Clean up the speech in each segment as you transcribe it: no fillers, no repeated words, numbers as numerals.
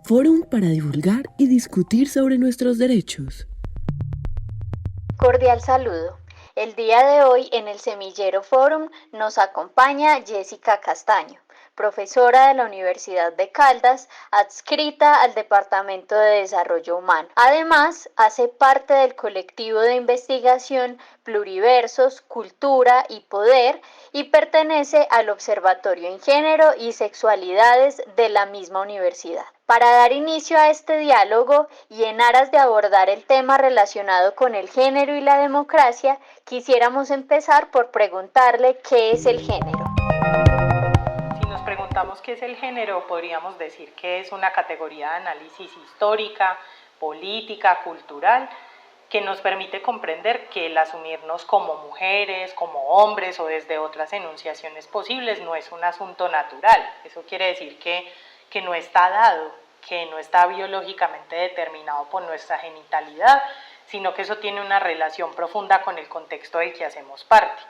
Fórum para divulgar y discutir sobre nuestros derechos. Cordial saludo. El día de hoy en el Semillero Forum nos acompaña Jessica Castaño, profesora de la Universidad de Caldas, adscrita al Departamento de Desarrollo Humano. Además, hace parte del colectivo de investigación Pluriversos, Cultura y Poder y pertenece al Observatorio en Género y Sexualidades de la misma universidad. Para dar inicio a este diálogo y en aras de abordar el tema relacionado con el género y la democracia, quisiéramos empezar por preguntarle qué es el género. Si nos preguntamos qué es el género, podríamos decir que es una categoría de análisis histórica, política, cultural, que nos permite comprender que el asumirnos como mujeres, como hombres o desde otras enunciaciones posibles no es un asunto natural. Eso quiere decir que no está dado, que no está biológicamente determinado por nuestra genitalidad, sino que eso tiene una relación profunda con el contexto del que hacemos parte.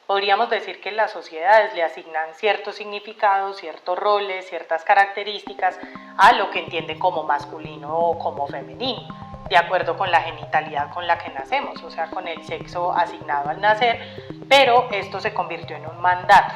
Podríamos decir que las sociedades le asignan ciertos significados, ciertos roles, ciertas características a lo que entienden como masculino o como femenino, de acuerdo con la genitalidad con la que nacemos, o sea, con el sexo asignado al nacer, pero esto se convirtió en un mandato.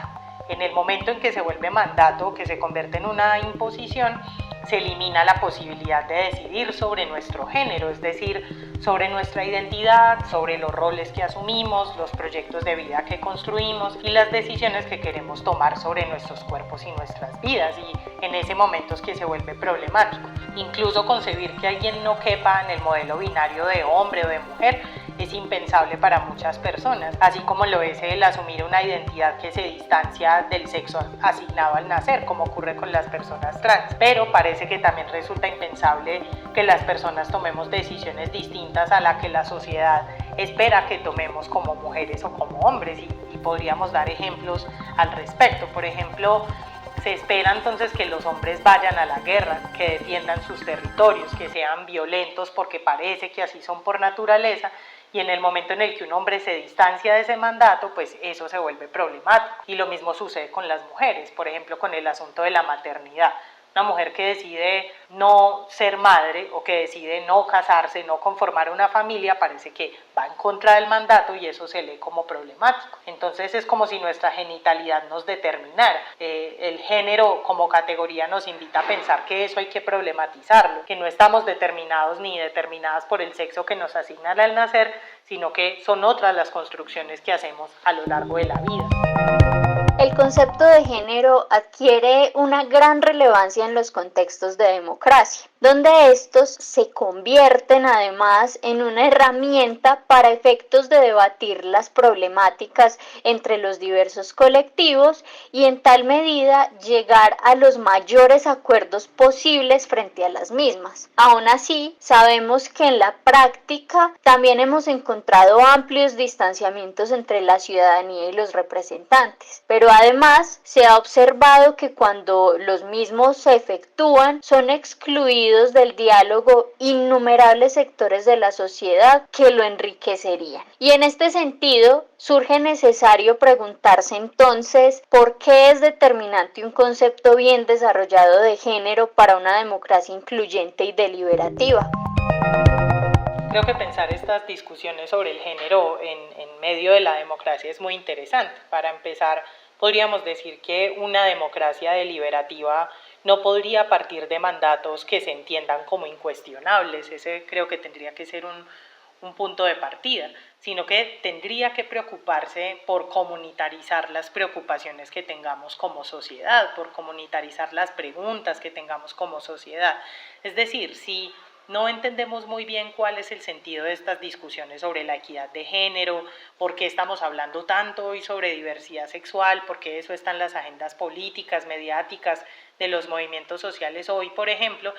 En el momento en que se vuelve mandato, que se convierte en una imposición, se elimina la posibilidad de decidir sobre nuestro género, es decir, sobre nuestra identidad, sobre los roles que asumimos, los proyectos de vida que construimos y las decisiones que queremos tomar sobre nuestros cuerpos y nuestras vidas. Y en ese momento es que se vuelve problemático. Incluso concebir que alguien no quepa en el modelo binario de hombre o de mujer es impensable para muchas personas, así como lo es el asumir una identidad que se distancia del sexo asignado al nacer, como ocurre con las personas trans. Pero parece que también resulta impensable que las personas tomemos decisiones distintas a la que la sociedad espera que tomemos como mujeres o como hombres, y podríamos dar ejemplos al respecto. Por ejemplo, se espera entonces que los hombres vayan a la guerra, que defiendan sus territorios, que sean violentos porque parece que así son por naturaleza, y en el momento en el que un hombre se distancia de ese mandato, pues eso se vuelve problemático. Y lo mismo sucede con las mujeres, por ejemplo, con el asunto de la maternidad. Una mujer que decide no ser madre o que decide no casarse, no conformar una familia, parece que va en contra del mandato y eso se lee como problemático. Entonces es como si nuestra genitalidad nos determinara. El género como categoría nos invita a pensar que eso hay que problematizarlo, que no estamos determinados ni determinadas por el sexo que nos asignan al nacer, sino que son otras las construcciones que hacemos a lo largo de la vida. El concepto de género adquiere una gran relevancia en los contextos de democracia, donde estos se convierten además en una herramienta para efectos de debatir las problemáticas entre los diversos colectivos y en tal medida llegar a los mayores acuerdos posibles frente a las mismas. Aún así, sabemos que en la práctica también hemos encontrado amplios distanciamientos entre la ciudadanía y los representantes, pero además se ha observado que cuando los mismos se efectúan son excluidos del diálogo innumerables sectores de la sociedad que lo enriquecerían. Y en este sentido surge necesario preguntarse entonces por qué es determinante un concepto bien desarrollado de género para una democracia incluyente y deliberativa. Creo que pensar estas discusiones sobre el género en medio de la democracia es muy interesante. Para empezar, podríamos decir que una democracia deliberativa no podría partir de mandatos que se entiendan como incuestionables. Ese creo que tendría que ser un punto de partida, sino que tendría que preocuparse por comunitarizar las preocupaciones que tengamos como sociedad, por comunitarizar las preguntas que tengamos como sociedad. Es decir, si no entendemos muy bien cuál es el sentido de estas discusiones sobre la equidad de género, por qué estamos hablando tanto hoy sobre diversidad sexual, por qué eso está en las agendas políticas, mediáticas de los movimientos sociales hoy, por ejemplo,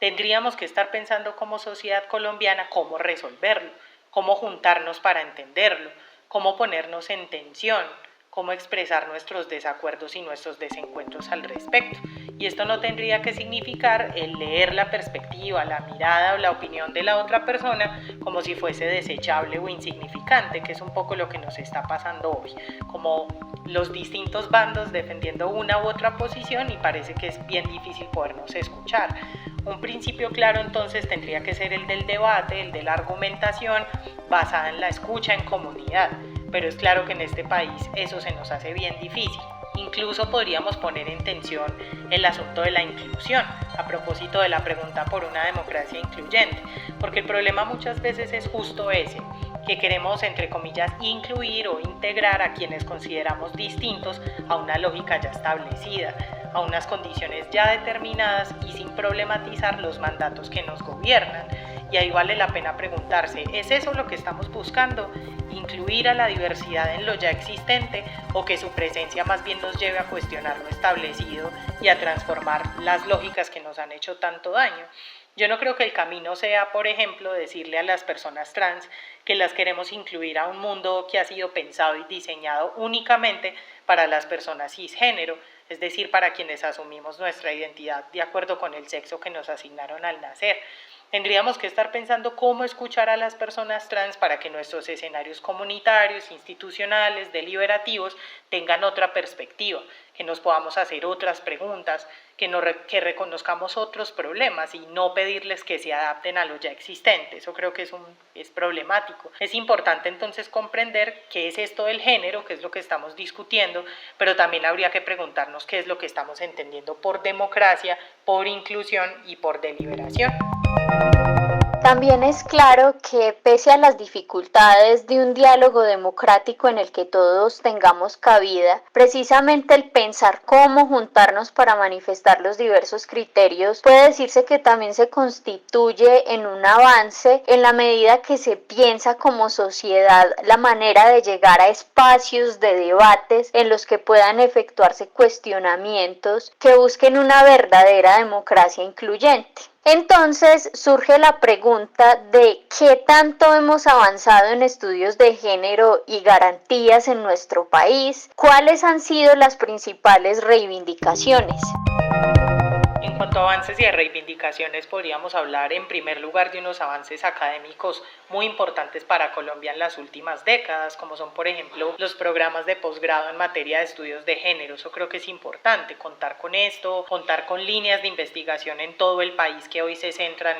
tendríamos que estar pensando como sociedad colombiana cómo resolverlo, cómo juntarnos para entenderlo, cómo ponernos en tensión, cómo expresar nuestros desacuerdos y nuestros desencuentros al respecto. Y esto no tendría que significar el leer la perspectiva, la mirada o la opinión de la otra persona como si fuese desechable o insignificante, que es un poco lo que nos está pasando hoy, como los distintos bandos defendiendo una u otra posición y parece que es bien difícil podernos escuchar. Un principio claro entonces tendría que ser el del debate, el de la argumentación basada en la escucha en comunidad, pero es claro que en este país eso se nos hace bien difícil. Incluso podríamos poner en tensión el asunto de la inclusión, a propósito de la pregunta por una democracia incluyente, porque el problema muchas veces es justo ese, que queremos, entre comillas, incluir o integrar a quienes consideramos distintos a una lógica ya establecida, a unas condiciones ya determinadas y sin problematizar los mandatos que nos gobiernan. Y ahí vale la pena preguntarse, ¿es eso lo que estamos buscando? ¿Incluir a la diversidad en lo ya existente o que su presencia más bien nos lleve a cuestionar lo establecido y a transformar las lógicas que nos han hecho tanto daño? Yo no creo que el camino sea, por ejemplo, decirle a las personas trans que las queremos incluir a un mundo que ha sido pensado y diseñado únicamente para las personas cisgénero, es decir, para quienes asumimos nuestra identidad de acuerdo con el sexo que nos asignaron al nacer. Tendríamos que estar pensando cómo escuchar a las personas trans para que nuestros escenarios comunitarios, institucionales, deliberativos tengan otra perspectiva, que nos podamos hacer otras preguntas, que reconozcamos otros problemas y no pedirles que se adapten a lo ya existente. Eso creo que es problemático. Es importante entonces comprender qué es esto del género, qué es lo que estamos discutiendo, pero también habría que preguntarnos qué es lo que estamos entendiendo por democracia, por inclusión y por deliberación. También es claro que pese a las dificultades de un diálogo democrático en el que todos tengamos cabida, precisamente el pensar cómo juntarnos para manifestar los diversos criterios puede decirse que también se constituye en un avance en la medida que se piensa como sociedad la manera de llegar a espacios de debates en los que puedan efectuarse cuestionamientos que busquen una verdadera democracia incluyente. Entonces surge la pregunta de qué tanto hemos avanzado en estudios de género y garantías en nuestro país, cuáles han sido las principales reivindicaciones. En cuanto a avances y a reivindicaciones, podríamos hablar en primer lugar de unos avances académicos muy importantes para Colombia en las últimas décadas, como son, por ejemplo, los programas de posgrado en materia de estudios de género. Eso creo que es importante, contar con esto, contar con líneas de investigación en todo el país que hoy se centran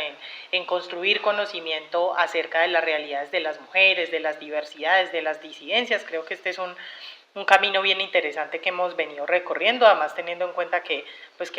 en construir conocimiento acerca de las realidades de las mujeres, de las diversidades, de las disidencias. Creo que este es un camino bien interesante que hemos venido recorriendo, además teniendo en cuenta que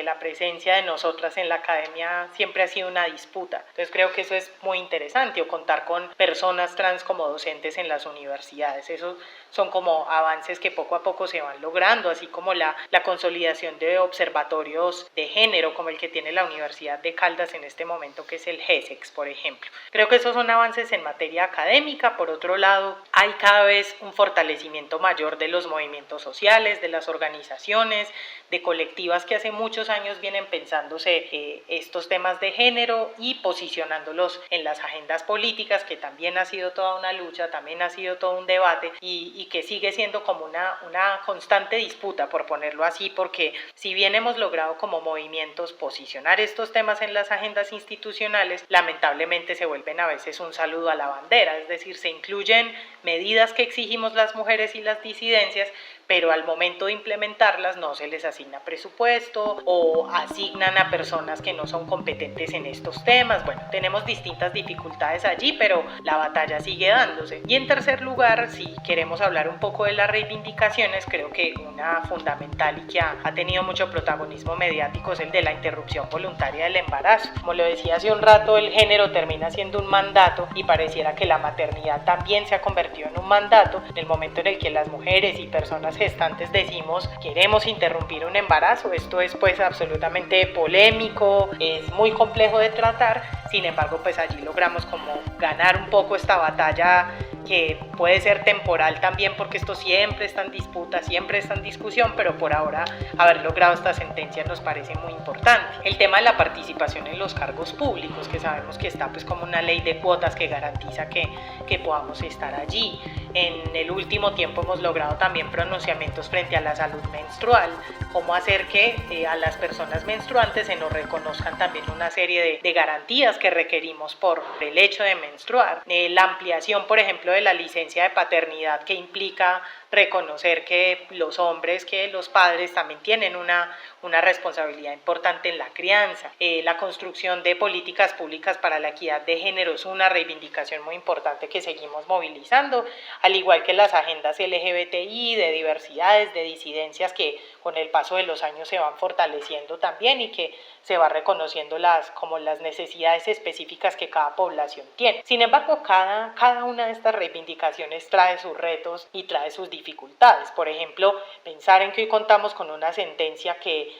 la presencia de nosotras en la academia siempre ha sido una disputa. Entonces creo que eso es muy interesante, o contar con personas trans como docentes en las universidades. Esos son como avances que poco a poco se van logrando, así como la consolidación de observatorios de género, como el que tiene la Universidad de Caldas en este momento, que es el GESEX, por ejemplo. Creo que esos son avances en materia académica. Por otro lado, hay cada vez un fortalecimiento mayor de los movimientos sociales, de las organizaciones, de colectivas que hace muchos años vienen pensándose estos temas de género y posicionándolos en las agendas políticas, que también ha sido toda una lucha, también ha sido todo un debate y que sigue siendo como una constante disputa, por ponerlo así, porque si bien hemos logrado como movimientos posicionar estos temas en las agendas institucionales, lamentablemente se vuelven a veces un saludo a la bandera, es decir, se incluyen medidas que exigimos las mujeres y las disidencias, pero al momento de implementarlas no se les asigna presupuesto o asignan a personas que no son competentes en estos temas. Bueno, tenemos distintas dificultades allí, pero la batalla sigue dándose. Y en tercer lugar, si queremos hablar un poco de las reivindicaciones, creo que una fundamental y que ha tenido mucho protagonismo mediático es el de la interrupción voluntaria del embarazo. Como lo decía hace un rato, el género termina siendo un mandato y pareciera que la maternidad también se ha convertido en un mandato en el momento en el que las mujeres y personas gestantes decimos queremos interrumpir un embarazo. Esto es absolutamente polémico, es muy complejo de tratar, sin embargo allí logramos como ganar un poco esta batalla, que puede ser temporal también, porque esto siempre está en disputa, siempre está en discusión, pero por ahora haber logrado esta sentencia nos parece muy importante. El tema de la participación en los cargos públicos, que sabemos que está como una ley de cuotas que garantiza que podamos estar allí. En el último tiempo hemos logrado también pronunciamientos frente a la salud menstrual, cómo hacer que a las personas menstruantes se nos reconozcan también una serie de garantías que requerimos por el hecho de menstruar. La ampliación, por ejemplo, de la licencia de paternidad, que implica reconocer que los hombres, que los padres también tienen una responsabilidad importante en la crianza. La construcción de políticas públicas para la equidad de género es una reivindicación muy importante que seguimos movilizando, al igual que las agendas LGBTI, de diversidades, de disidencias, que con el paso de los años se van fortaleciendo también y que se va reconociendo como las necesidades específicas que cada población tiene. Sin embargo, cada una de estas reivindicaciones trae sus retos y trae sus dificultades. Por ejemplo, pensar en que hoy contamos con una sentencia que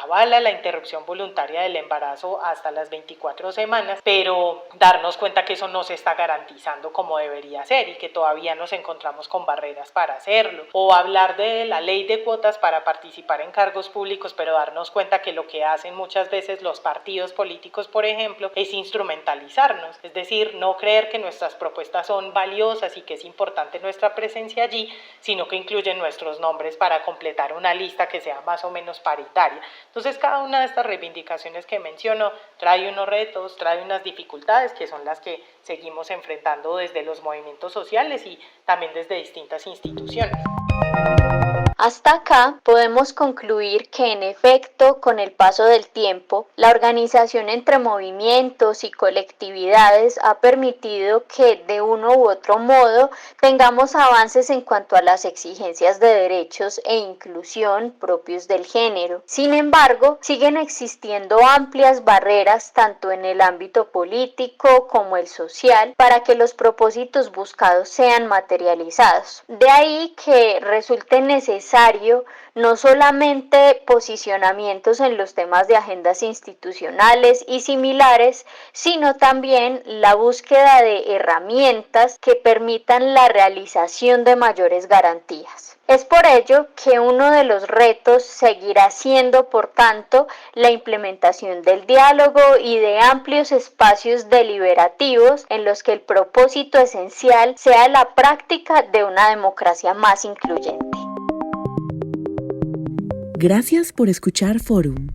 avala la interrupción voluntaria del embarazo hasta las 24 semanas, pero darnos cuenta que eso no se está garantizando como debería ser y que todavía nos encontramos con barreras para hacerlo. O hablar de la ley de cuotas para participar en cargos públicos, pero darnos cuenta que lo que hacen muchas veces los partidos políticos, por ejemplo, es instrumentalizarnos, es decir, no creer que nuestras propuestas son valiosas y que es importante nuestra presencia allí, sino que incluyen nuestros nombres para completar una lista que sea más o menos paritaria. Entonces, cada una de estas reivindicaciones que menciono trae unos retos, trae unas dificultades que son las que seguimos enfrentando desde los movimientos sociales y también desde distintas instituciones. Hasta acá podemos concluir que en efecto, con el paso del tiempo, la organización entre movimientos y colectividades ha permitido que de uno u otro modo tengamos avances en cuanto a las exigencias de derechos e inclusión propios del género. Sin embargo, siguen existiendo amplias barreras tanto en el ámbito político como el social para que los propósitos buscados sean materializados. De ahí que resulte necesario no solamente posicionamientos en los temas de agendas institucionales y similares, sino también la búsqueda de herramientas que permitan la realización de mayores garantías. Es por ello que uno de los retos seguirá siendo, por tanto, la implementación del diálogo y de amplios espacios deliberativos en los que el propósito esencial sea la práctica de una democracia más incluyente. Gracias por escuchar Forum.